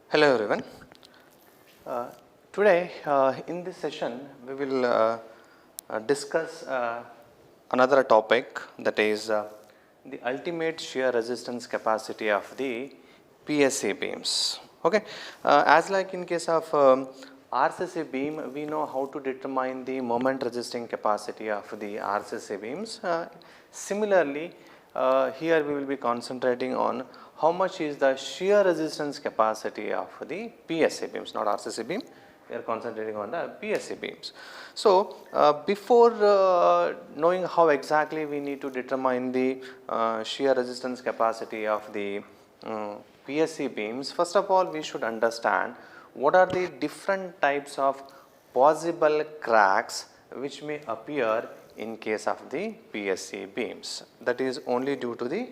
Hello everyone. Uh, Today in this session we will discuss another topic, that is the ultimate shear resistance capacity of the PSA beams. Okay, as like in case of RCC beam, we know how to determine the moment resisting capacity of the RCC beams. Similarly, here we will be concentrating on how much is the shear resistance capacity of the PSA beams, not RCC beam. We are concentrating on the PSA beams. So, before knowing how exactly we need to determine the shear resistance capacity of the PSA beams, first of all we should understand what are the different types of possible cracks which may appear in case of the PSA beams, that is only due to the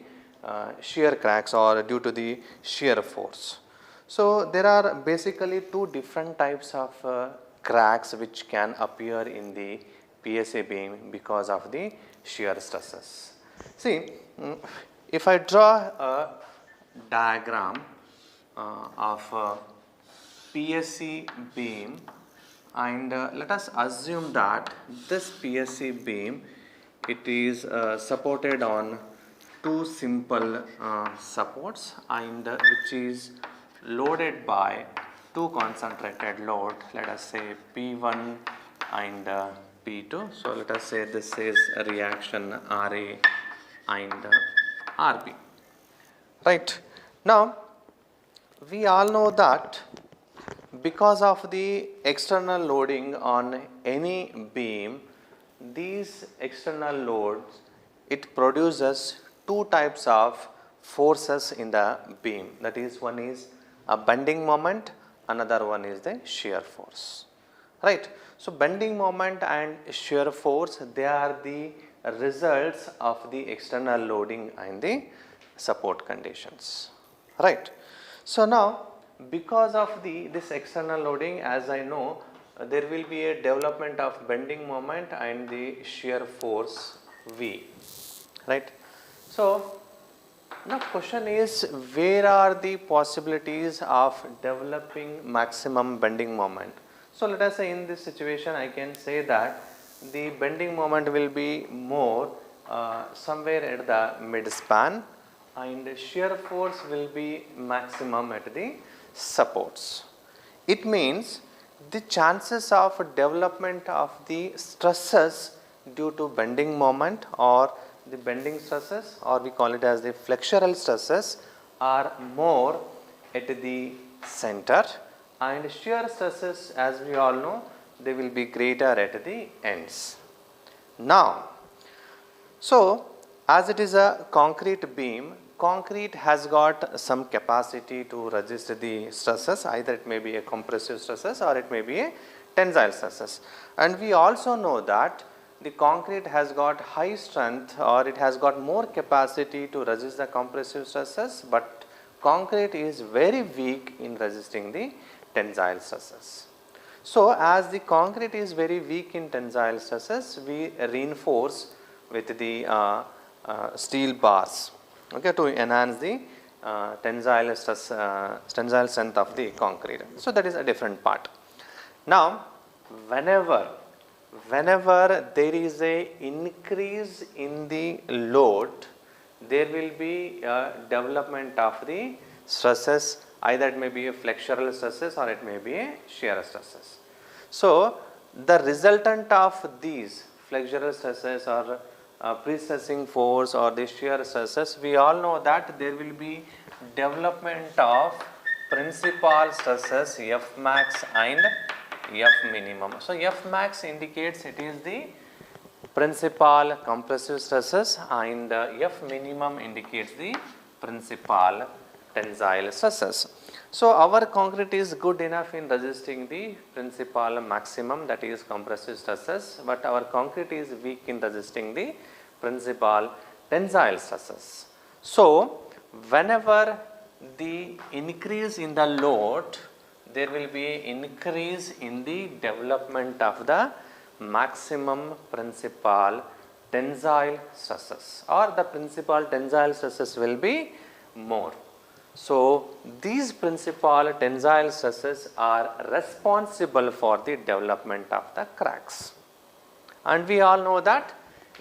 shear cracks or due to the shear force. So, there are basically two different types of cracks which can appear in the PSA beam because of the shear stresses. See, if I draw a diagram of PSC beam, and let us assume that this PSC beam, it is supported on two simple supports, and which is loaded by two concentrated load, let us say P1 and P2. So, let us say this is a reaction RA and RB. Right. Now, we all know that because of the external loading on any beam, these external loads, it produces two types of forces in the beam, that is, one is a bending moment, another one is the shear force, right. So, bending moment and shear force, they are the results of the external loading and the support conditions, right. So, now because of this external loading, as I know, there will be a development of bending moment and the shear force V, right. So, now question is, where are the possibilities of developing maximum bending moment? So, let us say in this situation I can say that the bending moment will be more somewhere at the mid span, and shear force will be maximum at the supports. It means the chances of development of the stresses due to bending moment or the bending stresses, or we call it as the flexural stresses, are more at the center, and shear stresses, as we all know, they will be greater at the ends. Now, so as it is a concrete beam, concrete has got some capacity to resist the stresses, either it may be a compressive stresses or it may be a tensile stresses. And we also know that the concrete has got high strength, or it has got more capacity to resist the compressive stresses, but concrete is very weak in resisting the tensile stresses. So, as the concrete is very weak in tensile stresses, we reinforce with the steel bars, okay, to enhance the tensile stress, tensile strength of the concrete. So, that is a different part. Now, whenever there is a increase in the load, there will be a development of the stresses, either it may be a flexural stresses or it may be a shear stresses. So, the resultant of these flexural stresses or pre-stressing force or the shear stresses, we all know that there will be development of principal stresses F max and F minimum. So, F max indicates it is the principal compressive stresses, and F minimum indicates the principal tensile stresses. So, our concrete is good enough in resisting the principal maximum, that is compressive stresses, but our concrete is weak in resisting the principal tensile stresses. So, whenever the increase in the load, there will be increase in the development of the maximum principal tensile stresses, or the principal tensile stresses will be more. So these principal tensile stresses are responsible for the development of the cracks. And we all know that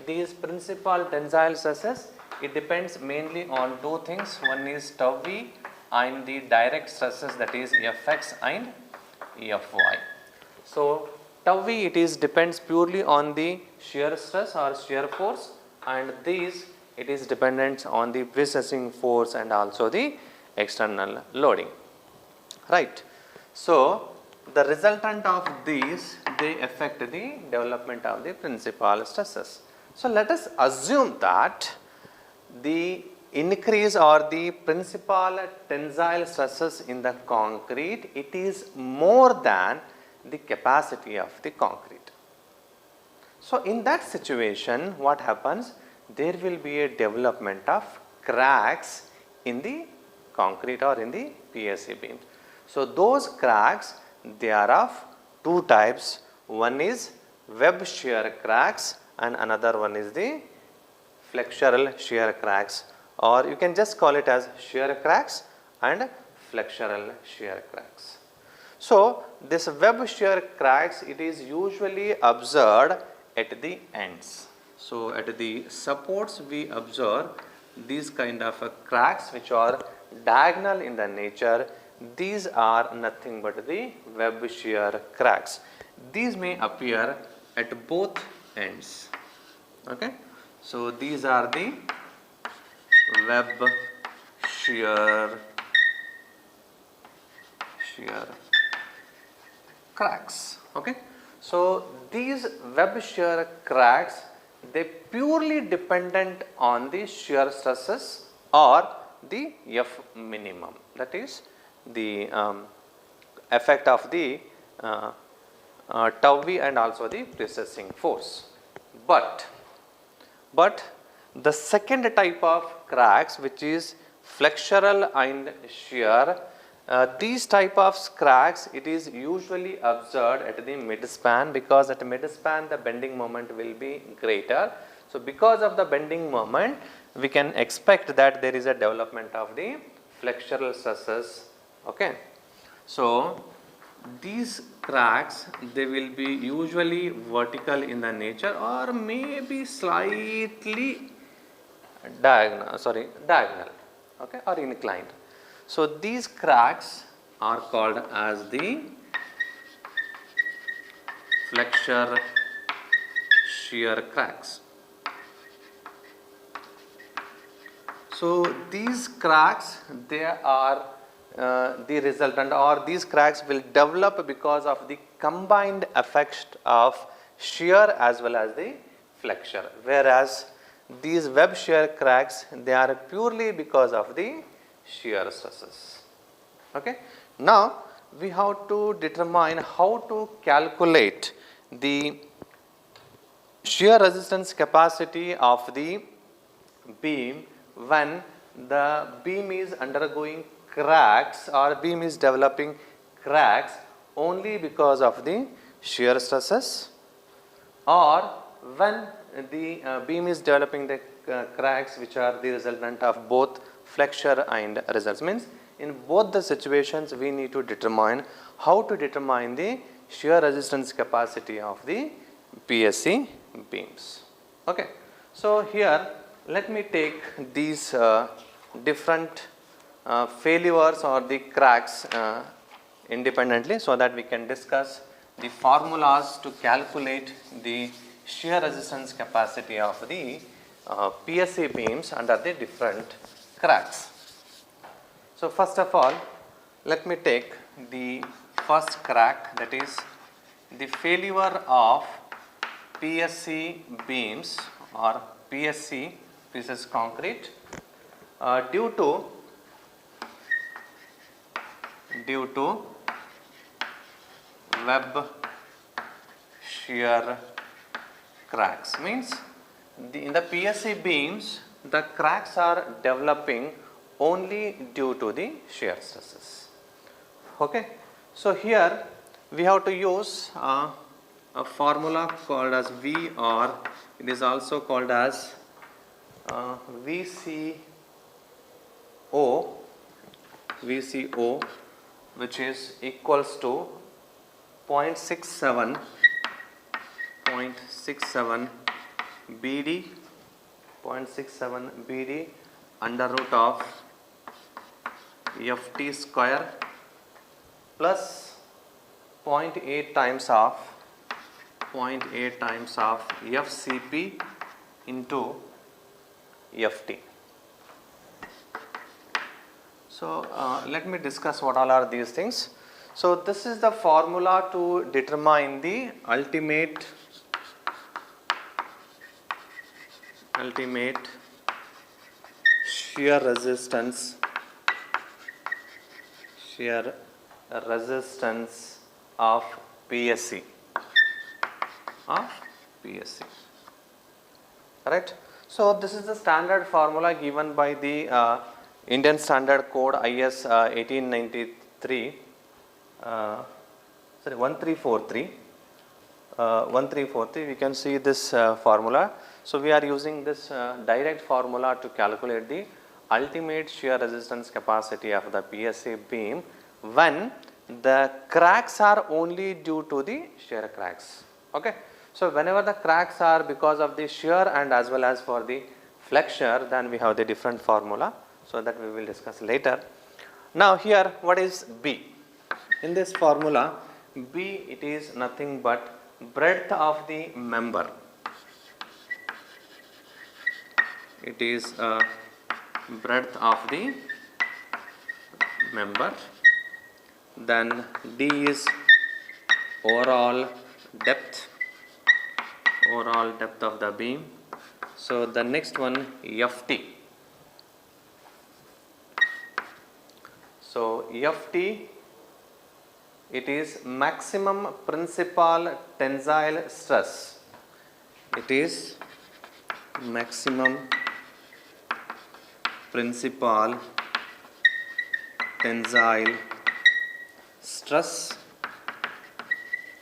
these principal tensile stresses, it depends mainly on two things. One is tau v and the direct stresses, that is Fx and Fy. So tau v, it is depends purely on the shear stress or shear force, and these it is dependent on the precessing force and also the external loading, right. So the resultant of these, they affect the development of the principal stresses. So let us assume that the increase or the principal tensile stresses in the concrete, it is more than the capacity of the concrete. So in that situation, what happens? There will be a development of cracks in the concrete or in the PSC beam. So those cracks, they are of two types. One is web shear cracks and another one is the flexural shear cracks, or you can just call it as shear cracks and flexural shear cracks. So this web shear cracks, it is usually observed at the ends. So at the supports we observe these kind of cracks which are diagonal in the nature. These are nothing but the web shear cracks. These may appear at both ends. Okay. So these are the web shear cracks. Okay. So these web shear cracks, they purely dependent on the shear stresses or the F minimum, that is the effect of the tau v and also the precessing force. But the second type of cracks, which is flexural and shear, these type of cracks, it is usually observed at the midspan, because at midspan the bending moment will be greater. So because of the bending moment, we can expect that there is a development of the flexural stresses. Okay. So these cracks, they will be usually vertical in the nature or maybe slightly diagonal, okay, or inclined. So these cracks are called as the flexure shear cracks. So these cracks, they are the resultant, or these cracks will develop because of the combined effect of shear as well as the flexure, whereas these web shear cracks, they are purely because of the shear stresses. Okay. Now we have to determine how to calculate the shear resistance capacity of the beam when the beam is undergoing cracks or beam is developing cracks only because of the shear stresses, or when the beam is developing the cracks which are the resultant of both flexure and results. Means in both the situations we need to determine how to determine the shear resistance capacity of the PSC beams. Okay. So here let me take these different failures or the cracks independently, so that we can discuss the formulas to calculate the shear resistance capacity of the PSC beams under the different cracks. So first of all, let me take the first crack, that is the failure of PSC beams or PSC, this is concrete, due to web shear cracks. Means in the PSC beams, the cracks are developing only due to the shear stresses. Okay. So here we have to use a formula called as V, or it is also called as VCO, VCO, which is equals to 0.67 BD, 0.67 BD under root of Ft square plus 0.8 times of FCP into Ft. So let me discuss what all are these things. So this is the formula to determine the ultimate shear resistance of PSC. Right. So this is the standard formula given by the Indian Standard Code IS 1893, 1343. 1343, we can see this formula. So we are using this direct formula to calculate the ultimate shear resistance capacity of the PSA beam when the cracks are only due to the shear cracks. Okay. So whenever the cracks are because of the shear and as well as for the flexure, then we have the different formula. So that we will discuss later. Now here, what is B? In this formula, B, it is nothing but breadth of the member. It is breadth of the member. Then D is overall depth of the beam. So the next one, Ft. So Ft, it is maximum principal tensile stress. It is maximum principal tensile stress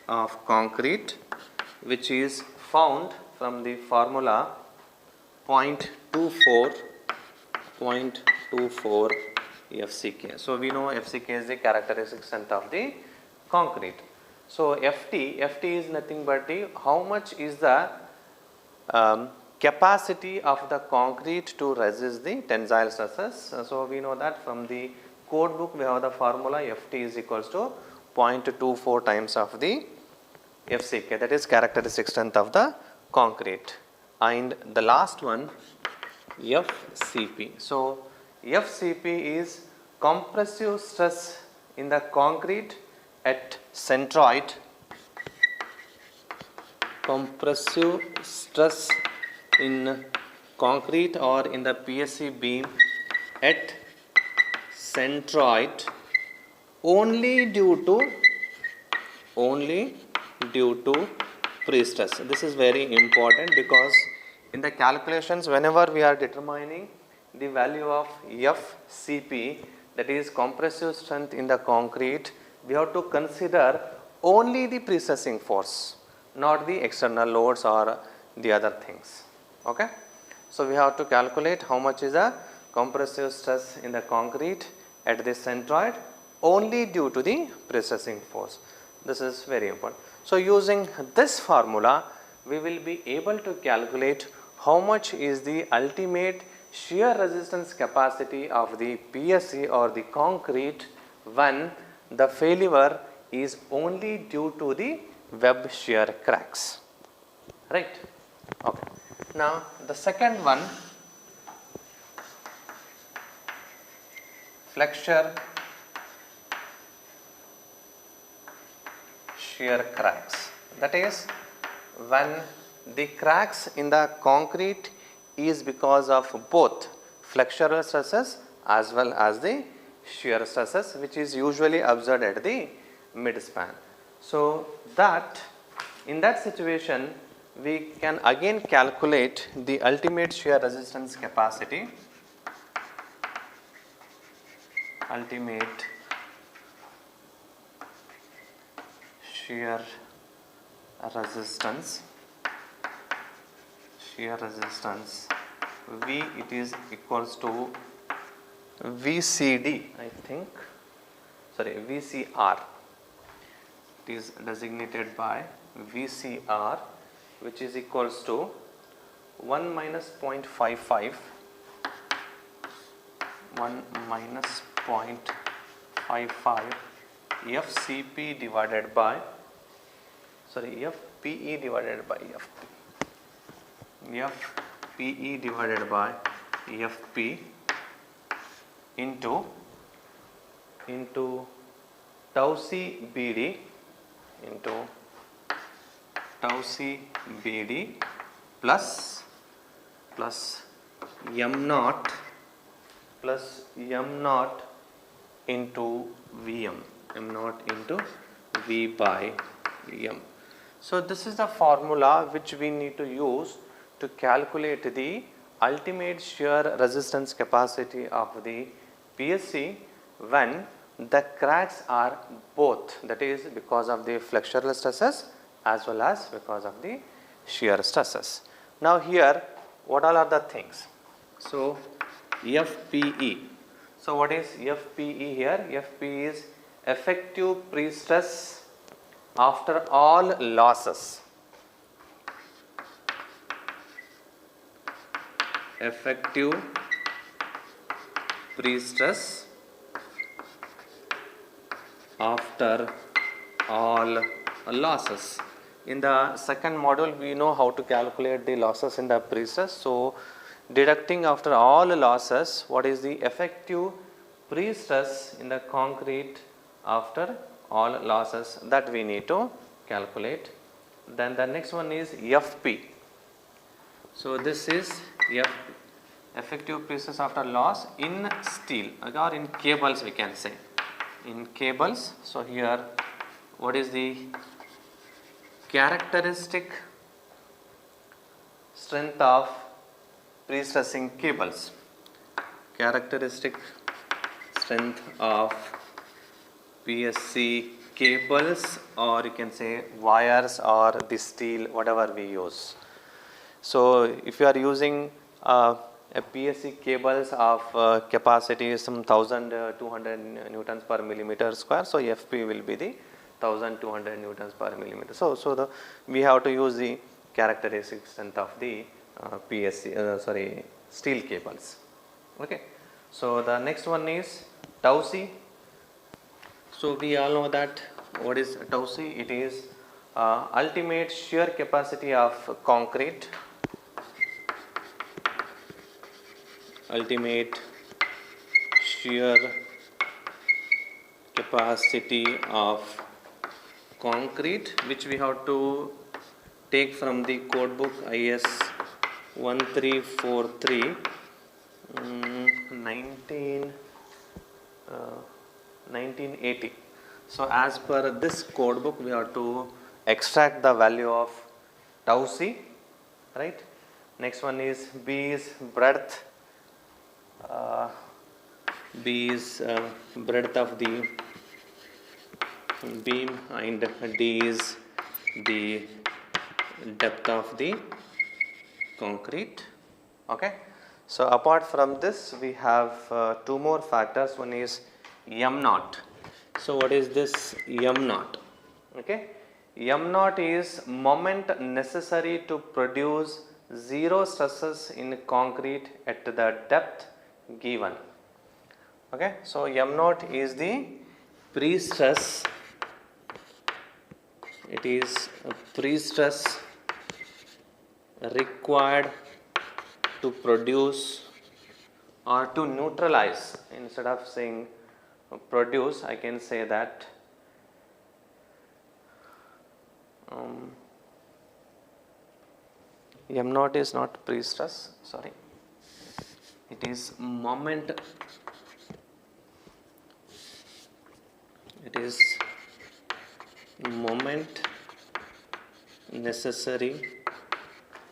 of concrete, which is found from the formula 0.24 FCK. So we know FCK is the characteristic strength of the concrete. So Ft is nothing but the how much is the capacity of the concrete to resist the tensile stresses. So we know that from the code book we have the formula Ft is equals to 0.24 times of the FCK, that is characteristic strength of the concrete. And the last one, FCP. So FCP is compressive stress in the concrete at centroid. Compressive stress in concrete or in the PSC beam at centroid only due to pre-stress. This is very important because in the calculations, whenever we are determining the value of FCP, that is compressive strength in the concrete, we have to consider only the pre-stressing force, not the external loads or the other things. Okay. So we have to calculate how much is the compressive stress in the concrete at the centroid only due to the pre-stressing force. This is very important. So using this formula, we will be able to calculate how much is the ultimate shear resistance capacity of the PSC or the concrete when the failure is only due to the web shear cracks. Right. Okay. Now the second one, flexure shear cracks. That is when the cracks in the concrete is because of both flexural stresses as well as the shear stresses, which is usually observed at the midspan. So that in that situation we can again calculate the ultimate shear resistance capacity, ultimate shear resistance V, it is equals to VCD, I think, sorry, VCR. It is designated by VCR, which is equals to 1 minus 0.55, 1 minus 0.55 FCP divided by, sorry, FPE divided by FP. FPE divided by FP into tau C BD into tau C BD plus m naught into Vm, m naught into V by m. So this is the formula which we need to use to calculate the ultimate shear resistance capacity of the PSC when the cracks are both, that is because of the flexural stresses as well as because of the shear stresses. Now here what all are the things? So FPE. So what is FPE here? FPE is effective pre-stress after all losses. Effective pre-stress after all losses. In the second module we know how to calculate the losses in the pre-stress. So deducting after all losses, what is the effective pre-stress in the concrete after all losses, that we need to calculate. Then the next one is FP. So this is effective pre-stress after loss in steel or in cables, we can say in cables. So here what is the characteristic strength of pre-stressing cables? Characteristic strength of PSC cables, or you can say wires or the steel, whatever we use. So if you are using a PSC cables of capacity some 1200 newtons per millimeter square, so FP will be the 1200 newtons per millimeter. So we have to use the characteristic strength of the PSC steel cables. Okay. So the next one is tau C. So we all know that what is tau C? It is ultimate shear capacity of concrete. Ultimate shear capacity of concrete, which we have to take from the code book IS 1343 1980. So as per this code book we have to extract the value of tau C, right? Next one is B is breadth. B is breadth of the beam and D is the depth of the concrete. Okay. So apart from this we have two more factors. One is m naught. So what is this m naught? Okay. M naught is moment necessary to produce zero stresses in concrete at the depth given. Okay. So m naught is the pre-stress. It is a pre-stress required to produce or to neutralize. Instead of saying produce, I can say that m naught is not pre-stress, sorry, it is moment, it is moment necessary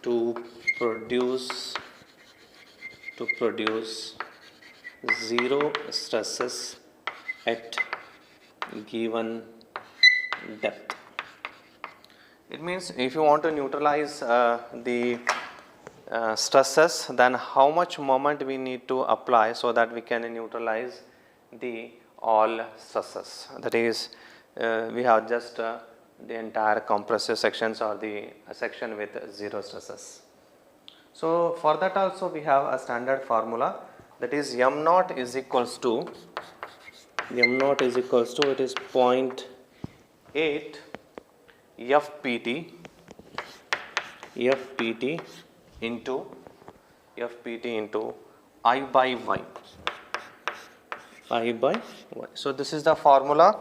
to produce zero stresses at given depth. It means if you want to neutralize the stresses, then how much moment we need to apply so that we can neutralize the all stresses. That is, we have just the entire compressive sections or the section with zero stresses. So for that also we have a standard formula, that is m naught is equals to it is 0.8 fpt into I by y. So this is the formula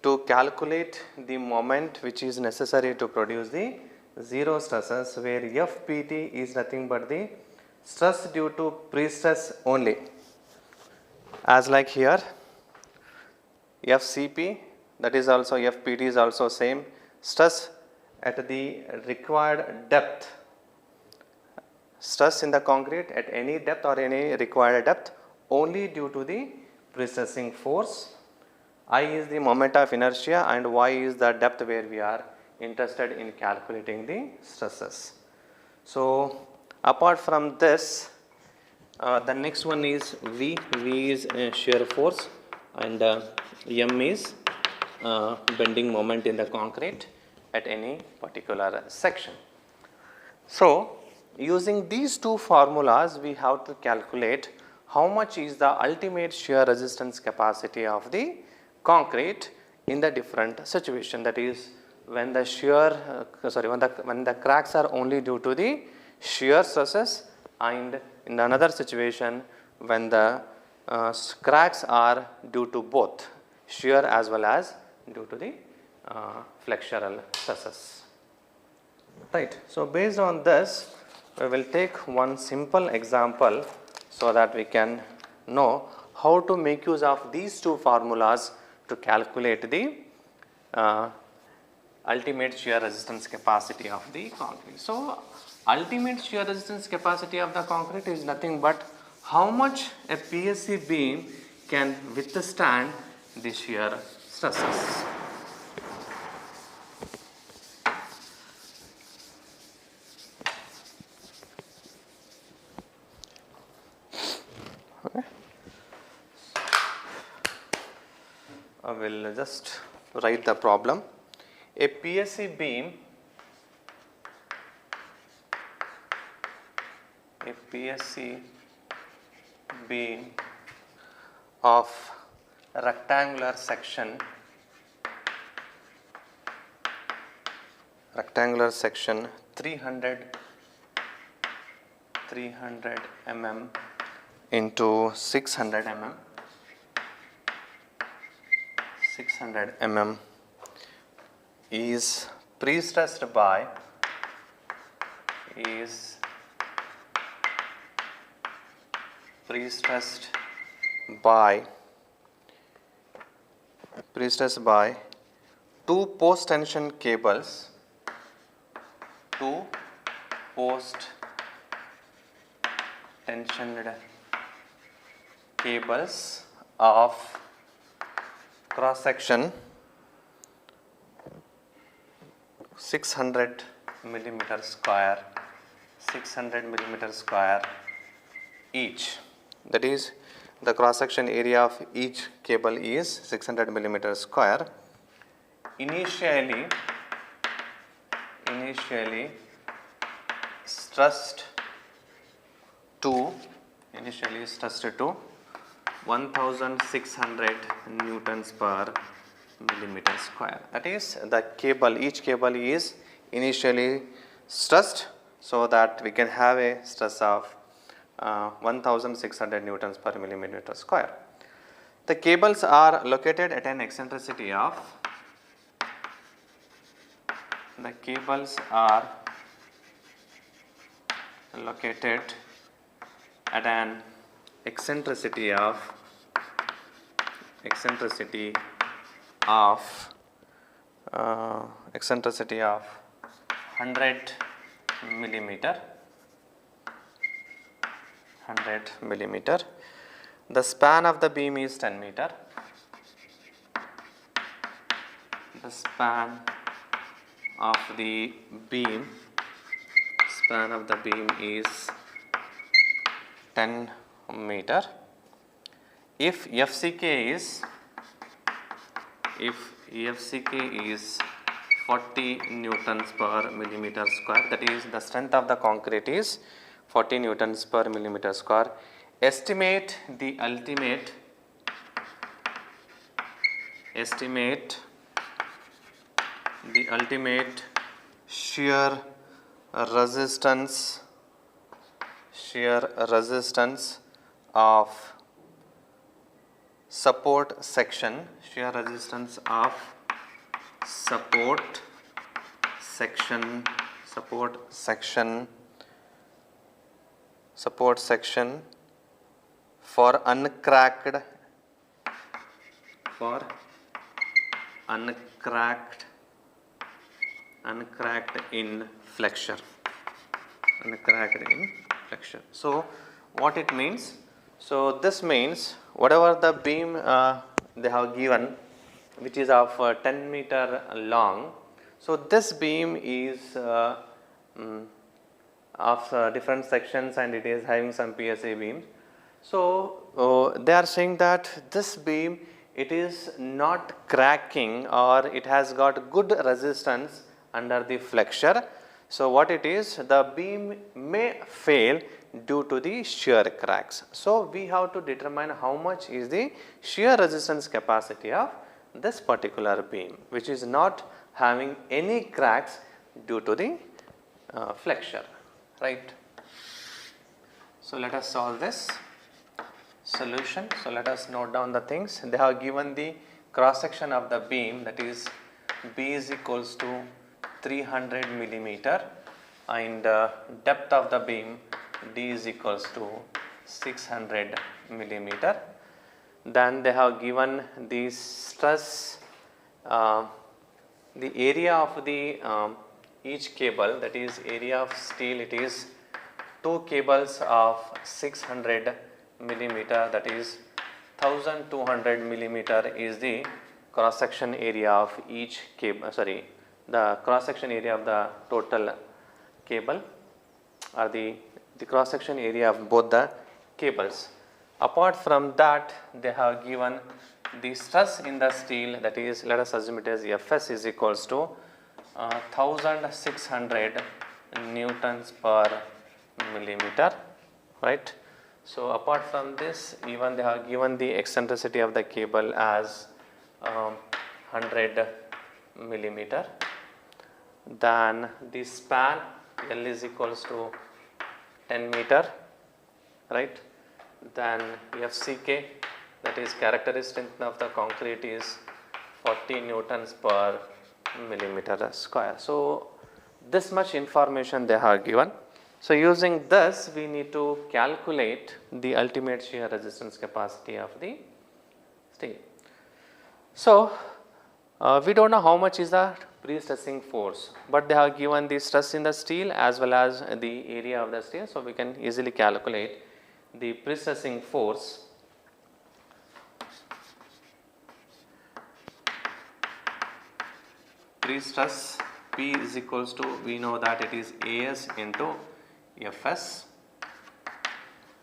to calculate the moment which is necessary to produce the zero stresses, where fpt is nothing but the stress due to pre-stress only. As like here, fcp, that is also fpt is also same, stress at the required depth, stress in the concrete at any depth or any required depth only due to the pre-stressing force. I is the moment of inertia and y is the depth where we are interested in calculating the stresses. So apart from this, the next one is V. V is shear force and M is bending moment in the concrete at any particular section. So using these two formulas, we have to calculate how much is the ultimate shear resistance capacity of the concrete in the different situation. That is, when the shear when the cracks are only due to the shear stresses, and in another situation when the cracks are due to both shear as well as due to the flexural stresses. Right. So based on this, we will take one simple example so that we can know how to make use of these two formulas to calculate the ultimate shear resistance capacity of the concrete. So ultimate shear resistance capacity of the concrete is nothing but how much a PSC beam can withstand the shear stresses. Okay. I will just write the problem. A PSC beam of rectangular section 300 mm into 600 mm is pre-stressed by two post-tension cables, of cross section 600 millimeter square each. That is, the cross section area of each cable is 600 millimeter square. Initially stressed to 1600 newtons per millimeter square. That is, the each cable is initially stressed so that we can have a stress of 1600 newtons per millimeter square. The cables are located at an eccentricity of eccentricity of 100 millimeter. The span of the beam is 10 meter. The span of the beam span of the beam is 10 meter. If FCK is 40 newtons per millimeter square, that is the strength of the concrete is 40 newtons per millimeter square. Estimate the ultimate shear resistance of support section for uncracked in flexure. So what it means? So this means whatever the beam they have given, which is of 10 meter long. So this beam is of different sections and it is having some PSA beams. So they are saying that this beam, it is not cracking or it has got good resistance under the flexure. So what it is, the beam may fail due to the shear cracks. So we have to determine how much is the shear resistance capacity of this particular beam, which is not having any cracks due to the flexure, right? So let us solve this solution. So let us note down the things. They have given the cross section of the beam, that is B is equals to 300 millimeter, and depth of the beam D is equals to 600 millimeter. Then they have given the stress, the area of the each cable, that is area of steel, it is 2 cables of 600 millimeter, that is 1200 millimeter is the cross section area of each cable, the cross section area of the total cable, or the cross section area of both the cables. Apart from that, they have given the stress in the steel, that is, let us assume it as Fs is equals to 1600 newtons per millimeter, right. So apart from this, even they have given the eccentricity of the cable as 100 millimeter. Then the span L is equals to 10 meter, right. Then FCK, that is characteristic strength of the concrete, is 40 newtons per millimeter square. So this much information they have given. So using this, we need to calculate the ultimate shear resistance capacity of the steel. So we don't know how much is the pre-stressing force, but they have given the stress in the steel as well as the area of the steel. So we can easily calculate the pre-stressing force. Pre-stress P is equals to, we know that it is AS into Fs.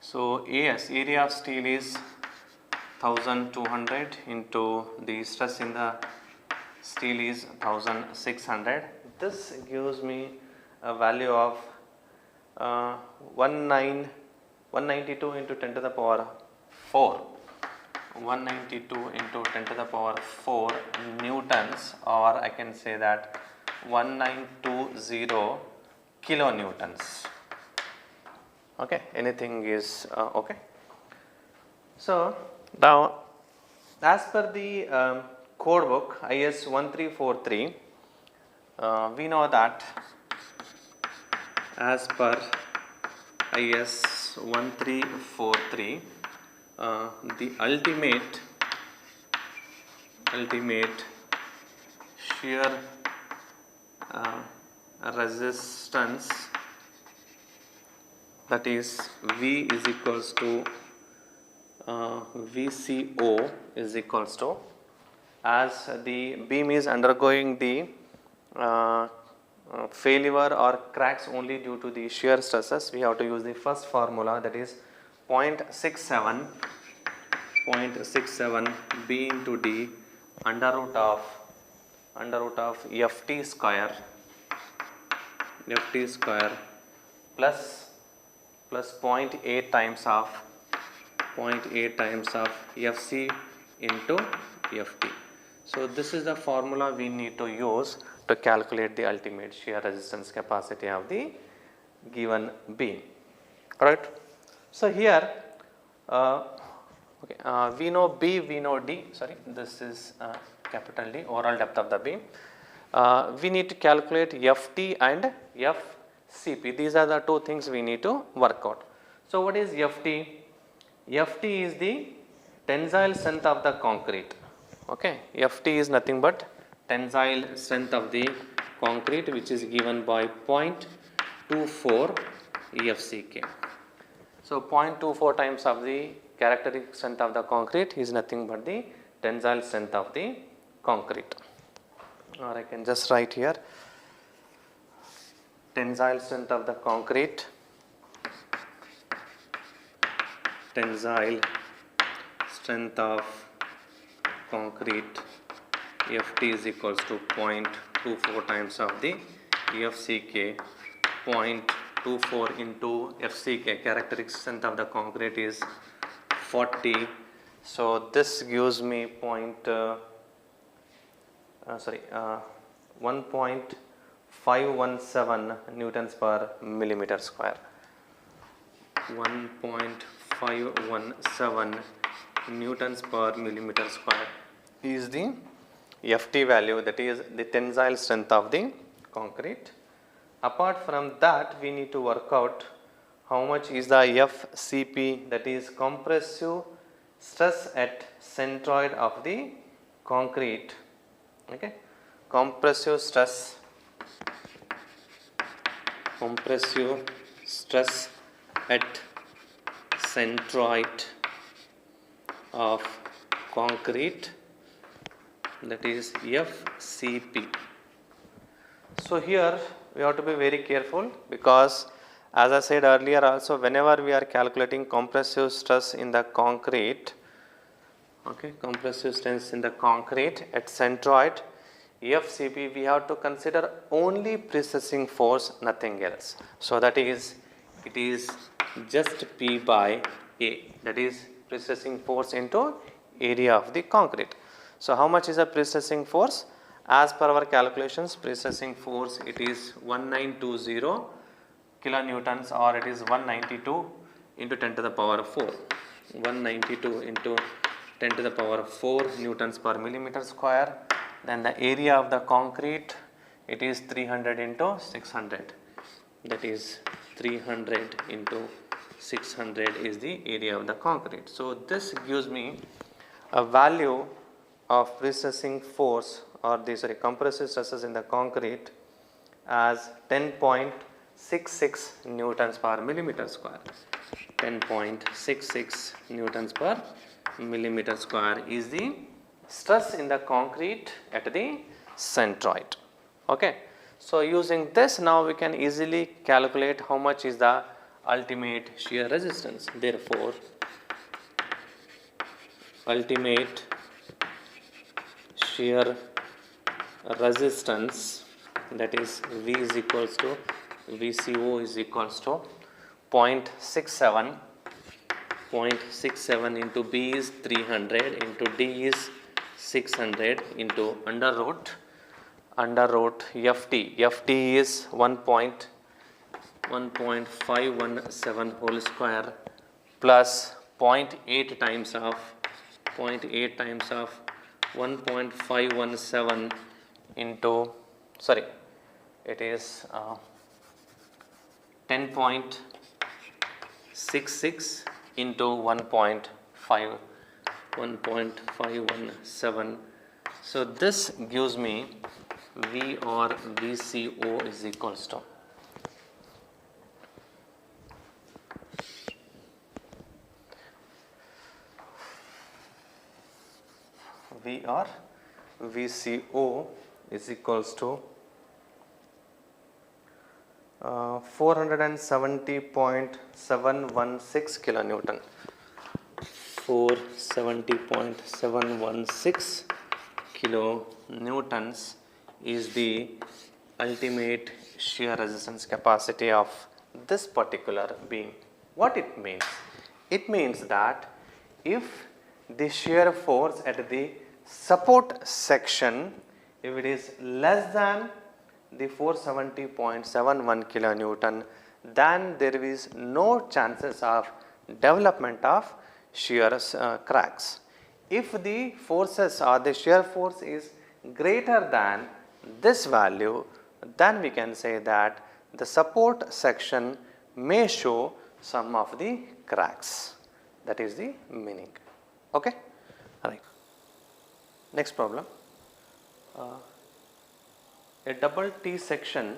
So AS, area of steel, is 1200 into the stress in the steel is 1600. This gives me a value of 192 into 10 to the power 4. 192 into 10 to the power 4 newtons, or I can say that 1920 kilonewtons. Okay, anything is okay. So now, as per the code book IS 1343, we know that as per IS 1343, the ultimate shear resistance, that is V is equals to VCO is equals to, as the beam is undergoing the failure or cracks only due to the shear stresses, we have to use the first formula, that is 0.67 B into D under root of Ft square plus 0.8 times of Fc into Ft. So this is the formula we need to use to calculate the ultimate shear resistance capacity of the given beam. Alright. So here we know B, we know D, this is capital D, overall depth of the beam. We need to calculate Ft and Fcp. These are the two things we need to work out. So what is Ft? Ft is the tensile strength of the concrete. Okay, Ft is nothing but tensile strength of the concrete, which is given by 0.24 Fck. So 0.24 times of the characteristic strength of the concrete is nothing but the tensile strength of the concrete. Or I can just write here tensile strength of the concrete, tensile strength of concrete Ft is equals to 0.24 times of the Fck. 0.24 into Fck, characteristic strength of the concrete, is 40. So this gives me 1.517 newtons per millimeter square. 1.517 newtons per millimeter square is the Ft value, that is the tensile strength of the concrete. Apart from that, we need to work out how much is the Fcp, that is compressive stress at centroid of the concrete. Okay, compressive stress at centroid of concrete, that is Fcp. So here we have to be very careful, because as I said earlier also, whenever we are calculating compressive stress in the concrete, compressive stress in the concrete at centroid Fcp, we have to consider only precessing force, nothing else. So that is, it is just P by A, that is precessing force into area of the concrete. So how much is the precessing force? As per our calculations, precessing force, it is 1920 kilonewtons, or it is 192 into 10 to the power 4. 192 into 10 to the power 4 newtons per millimeter square. Then the area of the concrete, it is 300 into 600, that is 300 into 600 is the area of the concrete. So this gives me a value of precessing force, or the compressive stresses in the concrete, as 10.66 newtons per millimeter square. 10.66 newtons per millimeter square is the stress in the concrete at the centroid. Okay. So using this, now we can easily calculate how much is the ultimate shear resistance. Therefore, ultimate shear resistance, that is V is equals to VCO is equals to 0.67 into B is 300 into D is 600 into under root Ft. Ft is 1.517 whole square plus 0.8 times of 1.517 into, it is 10.66 into 1.517. So this gives me V, or VCO, is equals to V, or VCO is equals to 470.716 kilonewton. 470.716 kilonewtons is the ultimate shear resistance capacity of this particular beam. What it means? It means that if the shear force at the support section, if it is less than the 470.71 kilonewton, then there is no chances of development of shear cracks. If the forces or the shear force is greater than this value, then we can say that the support section may show some of the cracks. That is the meaning. Okay? Alright. Next problem. A double T section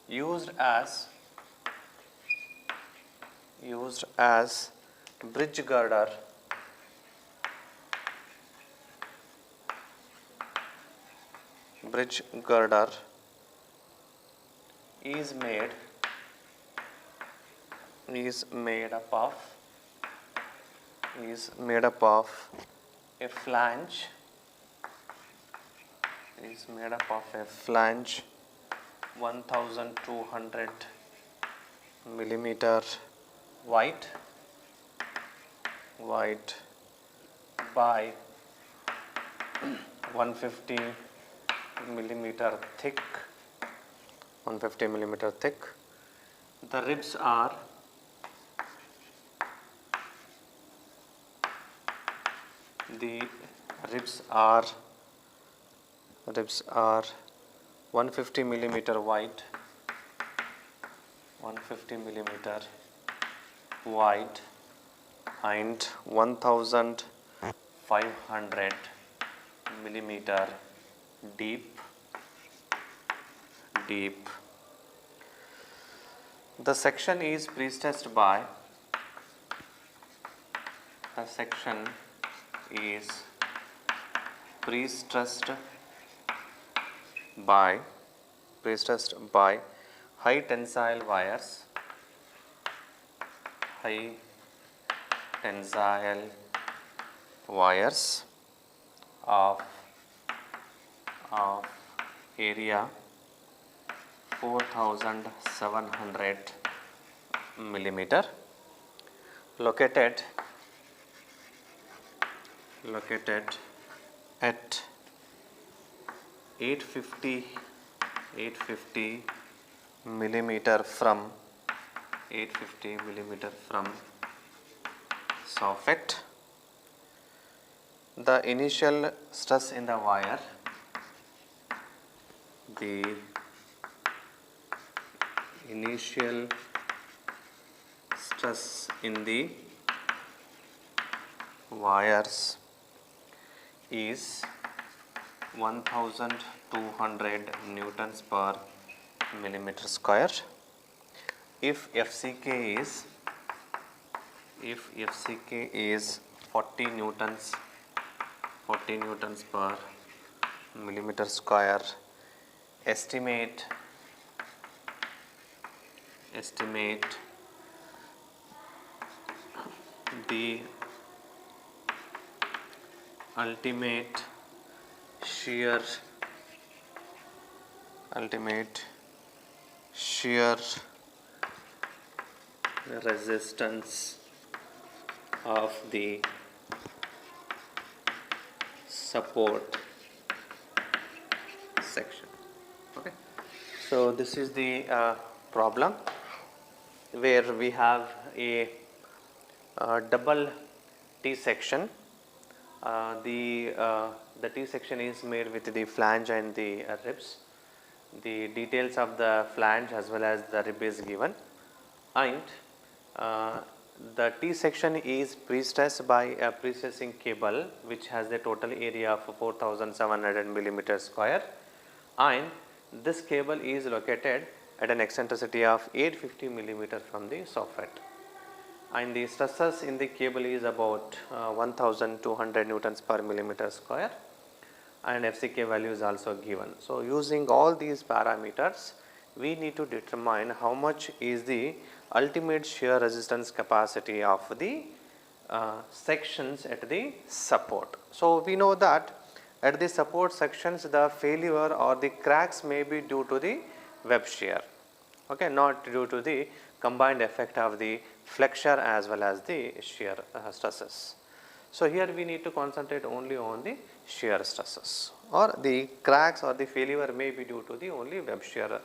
used as bridge girder is made up of a flange 1200 millimeter wide by 150 millimeter thick. The ribs are 150 millimeter wide and 1500 millimeter deep. The section is pre-stressed by high tensile wires of area 4700 millimeter located at 850 millimeter from soffit. The initial stress in the wire, wires is 1200 newtons per millimeter square. If FCK is 40 newtons per millimeter square, estimate the ultimate shear resistance of the support section. Okay, so this is the problem where we have a double T section. The T section is made with the flange and the ribs. The details of the flange as well as the rib is given, and the T section is pre-stressed by a pre-stressing cable which has a total area of 4700 millimeter square, and this cable is located at an eccentricity of 850 millimeter from the soffit, and the stresses in the cable is about 1200 newtons per millimeter square, and FCK value is also given. So, using all these parameters, we need to determine how much is the ultimate shear resistance capacity of the sections at the support. So, we know that at the support sections the failure or the cracks may be due to the web shear, okay, not due to the combined effect of the flexure as well as the shear stresses. So, here we need to concentrate only on the shear stresses, or the cracks or the failure may be due to the only web shear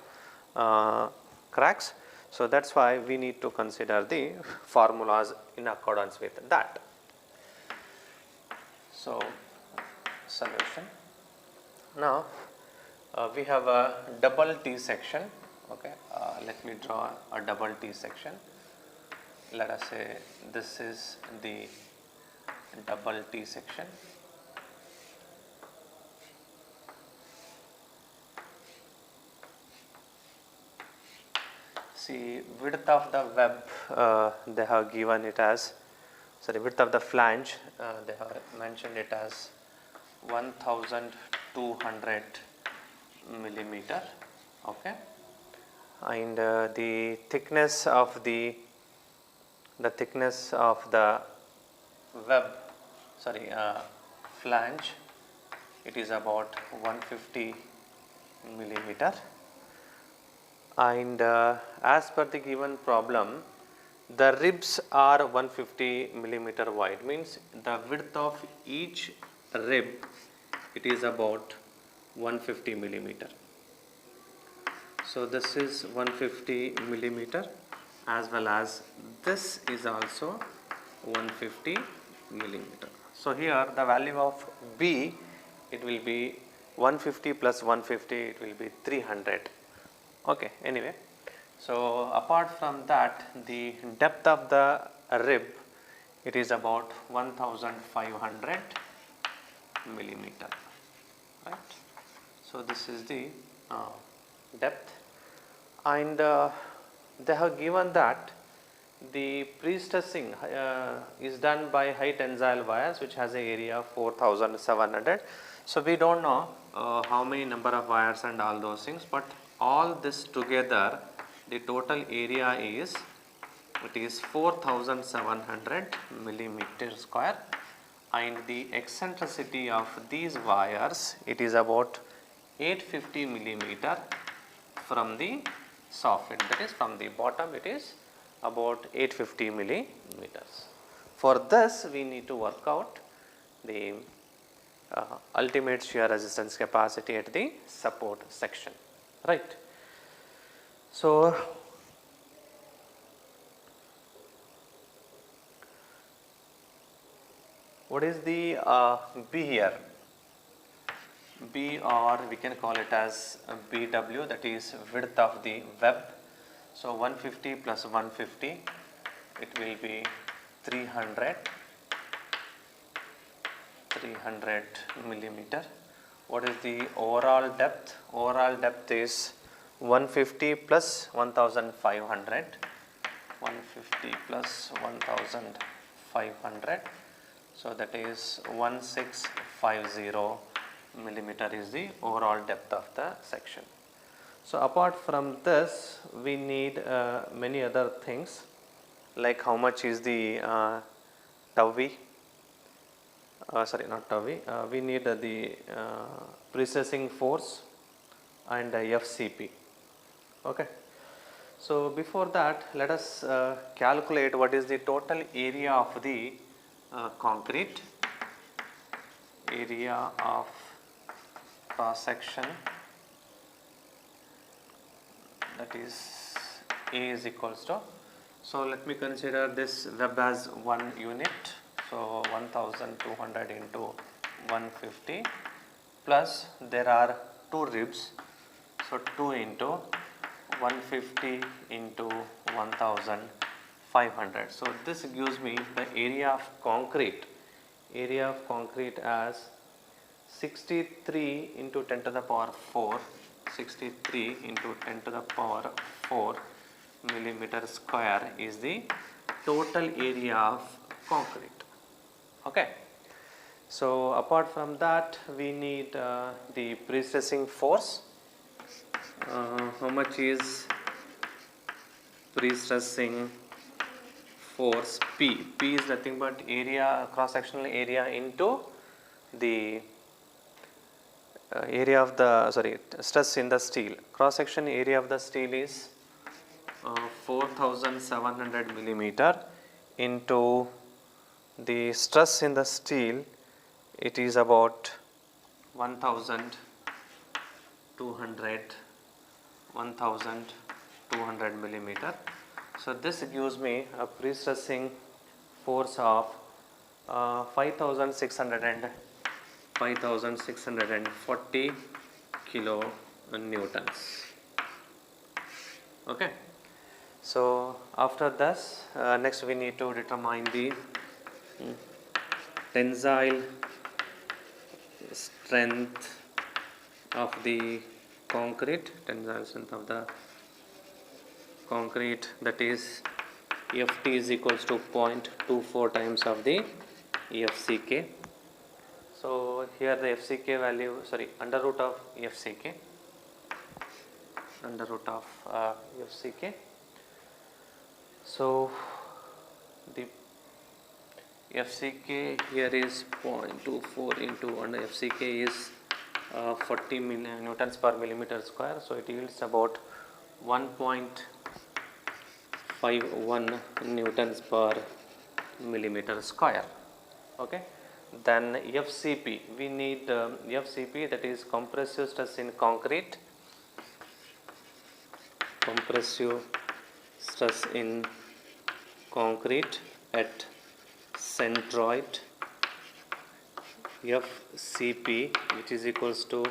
cracks. So, that is why we need to consider the formulas in accordance with that. So, solution. Now, we have a double T section. Okay, let me draw a double T section. Let us say this is the double T section. See, width of the web they have given it as, sorry, width of the flange they have mentioned it as 1200 millimeter, okay, and the thickness of the web, sorry, flange, it is about 150 millimeter, and as per the given problem, the ribs are 150 millimeter wide, means the width of each rib, it is about 150 millimeter. So, this is 150 millimeter, as well as this is also 150 millimeter. So, here the value of B, it will be 150 plus 150, it will be 300. Okay, anyway. So, apart from that, the depth of the rib, it is about 1500 millimeter, right. So, this is the depth, and they have given that the pre-stressing is done by high tensile wires, which has a area of 4700. So, we do not know how many number of wires and all those things, but all this together the total area is, it is 4700 millimeter square, and the eccentricity of these wires, it is about 850 millimeter from the soffit, that is from the bottom, it is about 850 millimeters. For this we need to work out the ultimate shear resistance capacity at the support section, right. So, what is the B here? B, or we can call it as BW, that is width of the web. So, 150 plus 150, it will be 300 millimeter. What is the overall depth? Overall depth is 150 plus 1500, 150 plus 1500. So, that is 1650 millimeter is the overall depth of the section. So, apart from this, we need many other things, like how much is the tau v, sorry, not tau v, we need the precessing force and FCP. Okay. So, before that, let us calculate what is the total area of the concrete, area of cross section, that is A is equals to. So, let me consider this web as one unit. So, 1200 into 150 plus there are two ribs. So, 2 into 150 into 1500. So, this gives me the area of concrete as 63 into 10 to the power 4 63 into 10 to the power 4 millimeter square is the total area of concrete. Okay. So apart from that, we need the pre-stressing force. How much is pre-stressing force? P. P is nothing but area, cross-sectional area into the area of the stress in the steel. Cross-section area of the steel is 4700 millimeter into the stress in the steel. It is about 1200 millimeter. So this gives me a pre-stressing force of 5640 kilo newtons. Okay. So after this, next we need to determine the tensile strength of the concrete, tensile strength of the concrete, that is Ft is equals to 0.24 times of the FCK. So here the FCK value, under root of FCK, FCK. So the FCK here is 0.24 into under FCK is 40 newtons per millimeter square. So it yields about 1.51 newtons per millimeter square. Okay. Then FCP, we need FCP, that is compressive stress in concrete. Compressive stress in concrete at centroid, FCP, which is equals to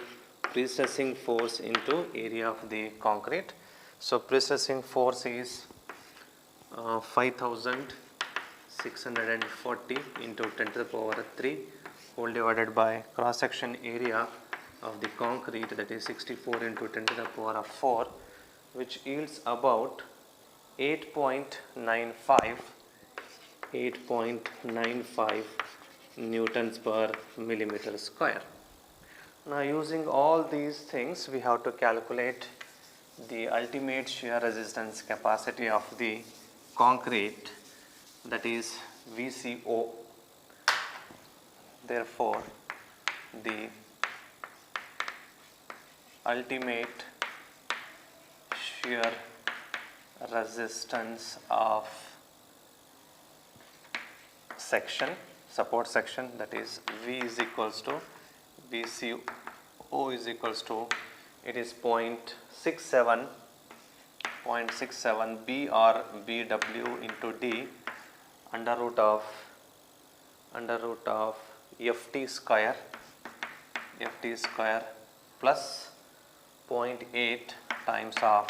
pre-stressing force into area of the concrete. So pre-stressing force is 5640 into 10 to the power 3 whole divided by cross section area of the concrete, that is 64 into 10 to the power of 4, which yields about 8.95 newtons per millimeter square. Now using all these things, we have to calculate the ultimate shear resistance capacity of the concrete, that is VCO. Therefore, the ultimate shear resistance of section, support section, that is V is equals to VCO is equals to, it is 0.67 B or BW into D under root of FT square plus 0.8 times of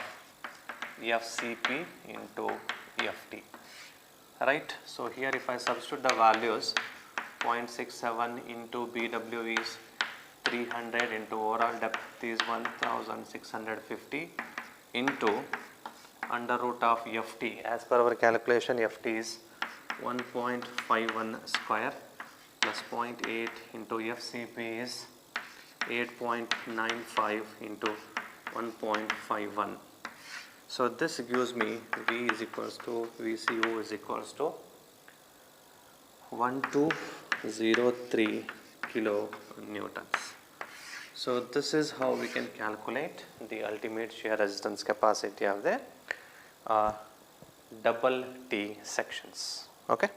FCP into FT. Right. So here if I substitute the values, 0.67 into BW is 300 into overall depth is 1650 into under root of Ft. As per our calculation, Ft is 1.51 square plus 0.8 into FCP is 8.95 into 1.51. So this gives me V is equals to VCO is equals to 1203 kilo newtons. So this is how we can calculate the ultimate shear resistance capacity of the double T sections. Okay.